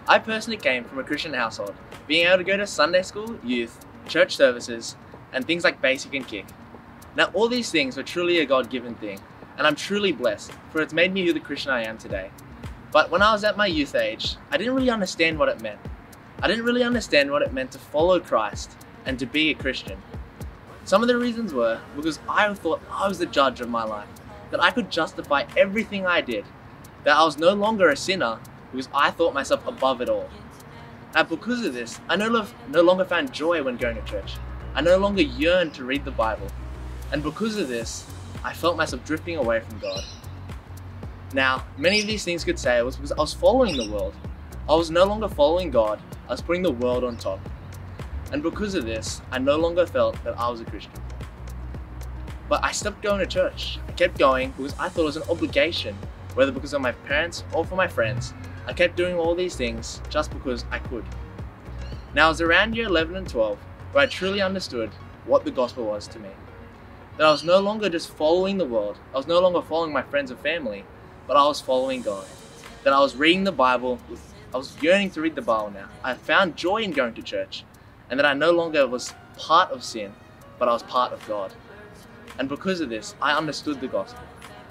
I personally came from a Christian household, being able to go to Sunday school, youth, church services, and things like basic and kick. Now all these things were truly a God-given thing, and I'm truly blessed, for it's made me who the Christian I am today. But when I was at my youth age, I didn't really understand what it meant. I didn't really understand what it meant to follow Christ and to be a Christian. Some of the reasons were because I thought I was the judge of my life, that I could justify everything I did, that I was no longer a sinner because I thought myself above it all. And because of this, I no longer found joy when going to church. I no longer yearned to read the Bible. And because of this, I felt myself drifting away from God. Now, many of these things could say it was because I was following the world. I was no longer following God, I was putting the world on top. And because of this, I no longer felt that I was a Christian. But I stopped going to church. I kept going because I thought it was an obligation, whether because of my parents or for my friends. I kept doing all these things just because I could. Now it was around year 11 and 12 where I truly understood what the gospel was to me. That I was no longer just following the world, I was no longer following my friends or family, but I was following God. That I was reading the Bible, I was yearning to read the Bible now. I had found joy in going to church, and that I no longer was part of sin, but I was part of God. And because of this, I understood the gospel.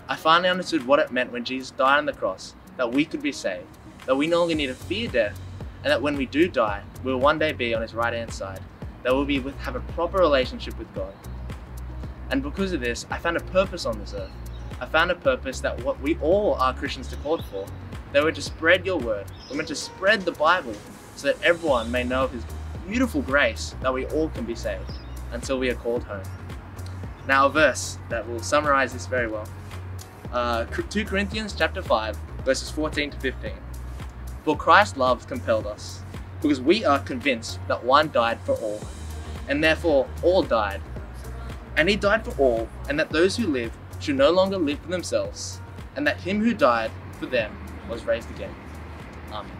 I finally understood what it meant when Jesus died on the cross, that we could be saved, that we no longer need to fear death, and that when we do die, we will one day be on his right hand side, that we'll have a proper relationship with God. And because of this, I found a purpose on this earth. I found a purpose that what we all are Christians to call for, that we're to spread your word, we're meant to spread the Bible so that everyone may know of his beautiful grace, that we all can be saved until we are called home. Now a verse that will summarize this very well. 2 Corinthians chapter 5, verses 14 to 15. For Christ's love compelled us, because we are convinced that one died for all, and therefore all died. And he died for all, and that those who live should no longer live for themselves, and that him who died for them was raised again. Amen.